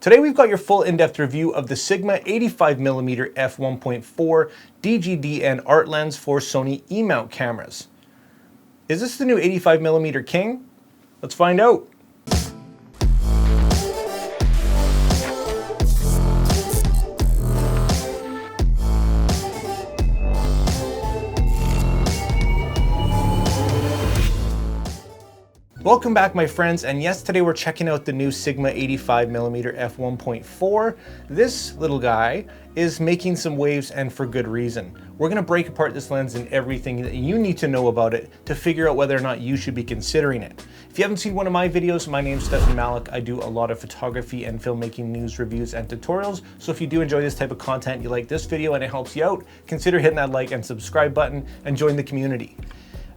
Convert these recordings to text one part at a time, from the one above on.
Today we've got your full in-depth review of the Sigma 85mm F1.4 DG DN ART lens for Sony E mount cameras. Is this the new 85mm king? Let's find out. Welcome back, my friends, and yes, today we're checking out the new Sigma 85mm F1.4. This little guy is making some waves, and for good reason. We're going to break apart this lens and everything that you need to know about it to figure out whether or not you should be considering it. If you haven't seen one of my videos, my name's Stefan Malloch. I do a lot of photography and filmmaking news, reviews, and tutorials, so if you do enjoy this type of content, you like this video and it helps you out, consider hitting that like and subscribe button and join the community.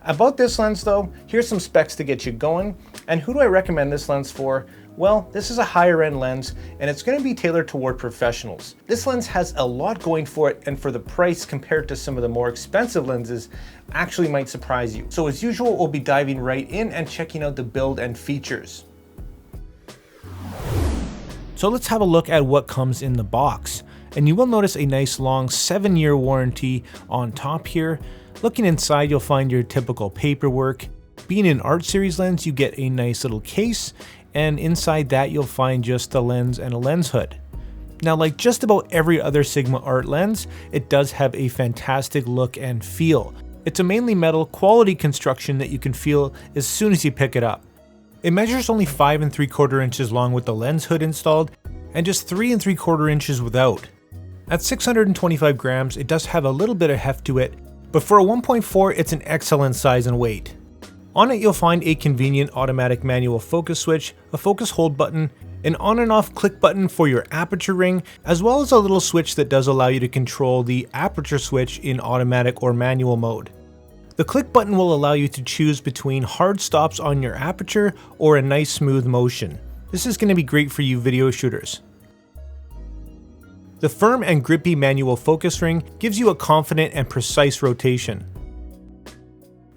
About this lens though, here's some specs to get you going. And who do I recommend this lens for? Well, this is a higher end lens and it's going to be tailored toward professionals. This lens has a lot going for it, and for the price compared to some of the more expensive lenses actually might surprise you. So as usual, we'll be diving right in and checking out the build and features. So let's have a look at what comes in the box. And you will notice a nice long 7-year warranty on top here. Looking inside, you'll find your typical paperwork. Being an art series lens, you get a nice little case, and inside that you'll find just the lens and a lens hood. Now, like just about every other Sigma art lens, it does have a fantastic look and feel. It's a mainly metal quality construction that you can feel as soon as you pick it up. It measures only 5 3/4 inches long with the lens hood installed, and just 3 3/4 inches without. At 625 grams, it does have a little bit of heft to it, but for a 1.4, it's an excellent size and weight. On it, you'll find a convenient automatic manual focus switch, a focus hold button, an on and off click button for your aperture ring, as well as a little switch that does allow you to control the aperture switch in automatic or manual mode. The click button will allow you to choose between hard stops on your aperture or a nice smooth motion. This is going to be great for you video shooters. The firm and grippy manual focus ring gives you a confident and precise rotation.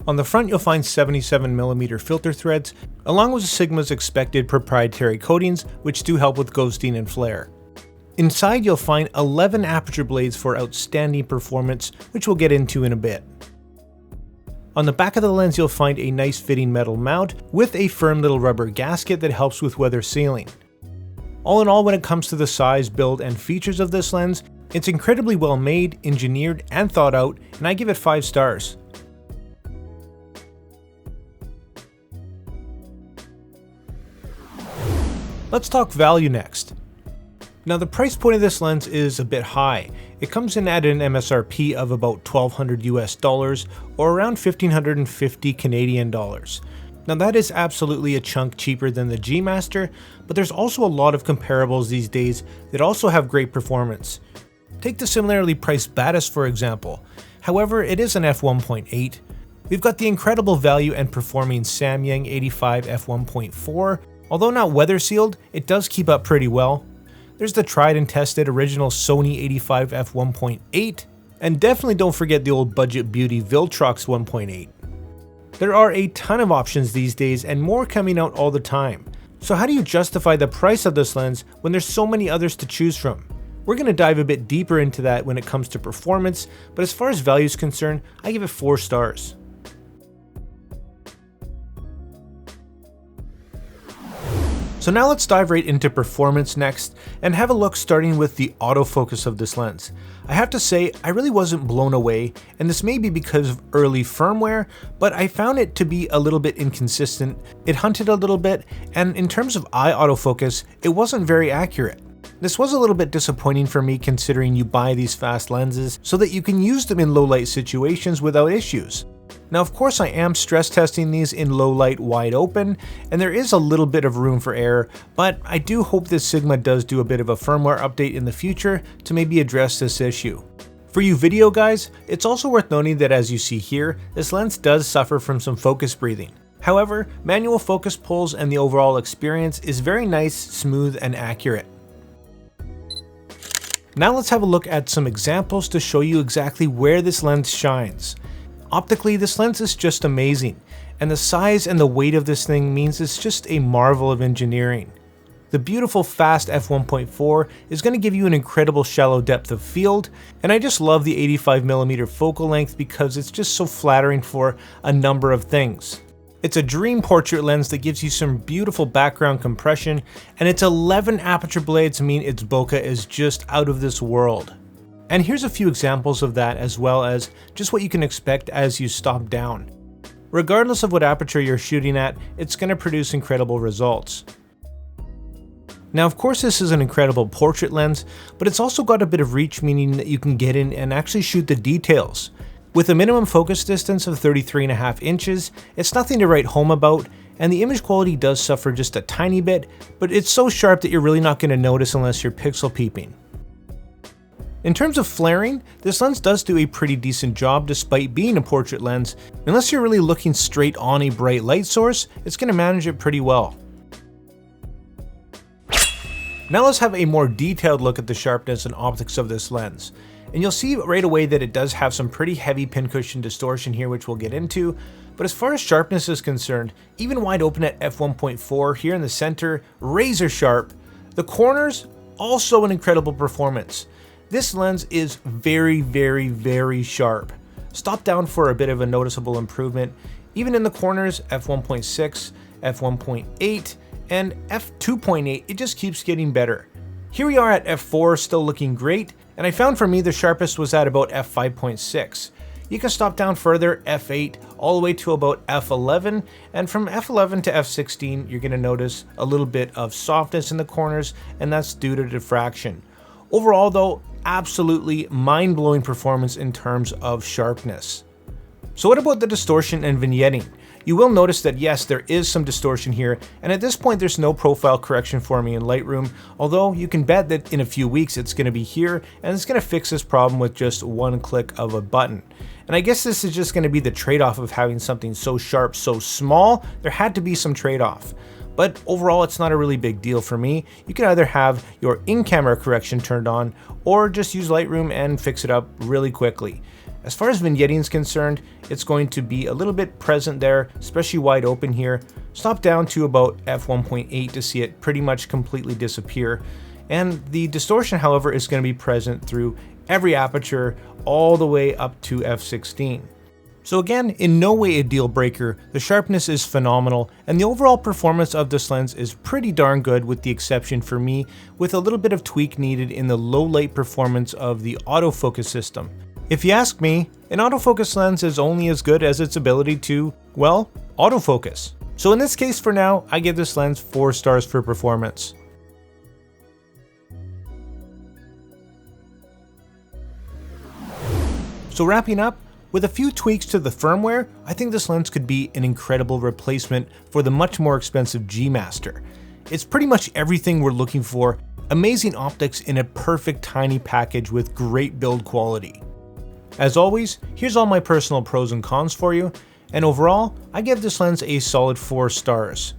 On the front, you'll find 77mm filter threads, along with Sigma's expected proprietary coatings, which do help with ghosting and flare. Inside, you'll find 11 aperture blades for outstanding performance, which we'll get into in a bit. On the back of the lens, you'll find a nice fitting metal mount with a firm little rubber gasket that helps with weather sealing. All in all, when it comes to the size, build, and features of this lens, it's incredibly well made, engineered, and thought out, and I give it 5 stars. Let's talk value next. Now, the price point of this lens is a bit high. It comes in at an MSRP of about $1,200 US or around 1,550 Canadian dollars. Now, that is absolutely a chunk cheaper than the G Master, but there's also a lot of comparables these days that also have great performance. Take the similarly priced Batis for example. However, it is an f1.8. We've got the incredible value and performing Samyang 85 f1.4. Although not weather sealed, it does keep up pretty well. There's the tried and tested original Sony 85 f1.8, and definitely don't forget the old budget beauty Viltrox 1.8. There are a ton of options these days and more coming out all the time. So how do you justify the price of this lens when there's so many others to choose from? We're going to dive a bit deeper into that when it comes to performance, but as far as value is concerned, I give it 4 stars. So now let's dive right into performance next and have a look starting with the autofocus of this lens. I have to say, I really wasn't blown away, and this may be because of early firmware, but I found it to be a little bit inconsistent. It hunted a little bit, and in terms of eye autofocus, it wasn't very accurate. This was a little bit disappointing for me considering you buy these fast lenses so that you can use them in low light situations without issues. Now, of course, I am stress testing these in low light wide open, and there is a little bit of room for error, but I do hope this Sigma does do a bit of a firmware update in the future to maybe address this issue. For you video guys, it's also worth noting that as you see here, this lens does suffer from some focus breathing. However, manual focus pulls and the overall experience is very nice, smooth, and accurate. Now let's have a look at some examples to show you exactly where this lens shines. Optically, this lens is just amazing, and the size and the weight of this thing means it's just a marvel of engineering. The beautiful fast f1.4 is going to give you an incredible shallow depth of field, and I just love the 85mm focal length because it's just so flattering for a number of things. It's a dream portrait lens that gives you some beautiful background compression, and its 11 aperture blades mean its bokeh is just out of this world. And here's a few examples of that, as well as just what you can expect as you stop down. Regardless of what aperture you're shooting at, it's going to produce incredible results. Now, of course, this is an incredible portrait lens, but it's also got a bit of reach, meaning that you can get in and actually shoot the details. With a minimum focus distance of 33.5 inches, it's nothing to write home about, and the image quality does suffer just a tiny bit, but it's so sharp that you're really not going to notice unless you're pixel peeping. In terms of flaring, this lens does do a pretty decent job despite being a portrait lens. Unless you're really looking straight on a bright light source, it's going to manage it pretty well. Now let's have a more detailed look at the sharpness and optics of this lens. And you'll see right away that it does have some pretty heavy pincushion distortion here, which we'll get into. But as far as sharpness is concerned, even wide open at f1.4 here in the center, razor sharp. The corners, also an incredible performance. This lens is very sharp. Stop down for a bit of a noticeable improvement. Even in the corners, f1.6, f1.8, and f2.8, it just keeps getting better. Here we are at f4, still looking great, and I found for me the sharpest was at about f5.6. You can stop down further, f8, all the way to about f11, and from f11 to f16, you're going to notice a little bit of softness in the corners, and that's due to diffraction. Overall though, absolutely mind-blowing performance in terms of sharpness. So what about the distortion and vignetting? You will notice that yes, there is some distortion here, and at this point there's no profile correction for me in Lightroom, although you can bet that in a few weeks it's going to be here, and it's going to fix this problem with just one click of a button. And I guess this is just going to be the trade-off of having something so sharp, so small. There had to be some trade-off. But overall, it's not a really big deal for me. You can either have your in-camera correction turned on, or just use Lightroom and fix it up really quickly. As far as vignetting is concerned, it's going to be a little bit present there, especially wide open here. Stop down to about f1.8 to see it pretty much completely disappear. And the distortion, however, is going to be present through every aperture all the way up to f16. So again, in no way a deal breaker, the sharpness is phenomenal, and the overall performance of this lens is pretty darn good, with the exception for me, with a little bit of tweak needed in the low light performance of the autofocus system. If you ask me, an autofocus lens is only as good as its ability to, well, autofocus. So in this case for now, I give this lens 4 stars for performance. So wrapping up, with a few tweaks to the firmware, I think this lens could be an incredible replacement for the much more expensive G Master. It's pretty much everything we're looking for, amazing optics in a perfect tiny package with great build quality. As always, here's all my personal pros and cons for you, and overall, I give this lens a solid 4 stars.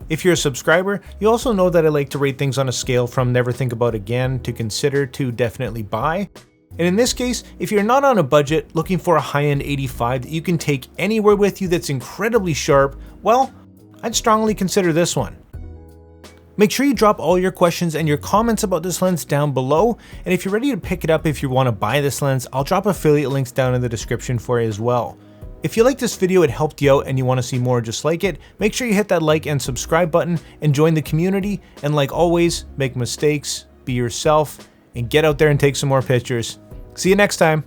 If you're a subscriber, you also know that I like to rate things on a scale from never think about again to consider to definitely buy. And in this case, if you're not on a budget looking for a high-end 85 that you can take anywhere with you that's incredibly sharp, well, I'd strongly consider this one. Make sure you drop all your questions and your comments about this lens down below, and if you're ready to pick it up if you want to buy this lens, I'll drop affiliate links down in the description for you as well. If you like this video, it helped you out and you want to see more just like it, make sure you hit that like and subscribe button and join the community, and like always, make mistakes, be yourself, and get out there and take some more pictures. See you next time.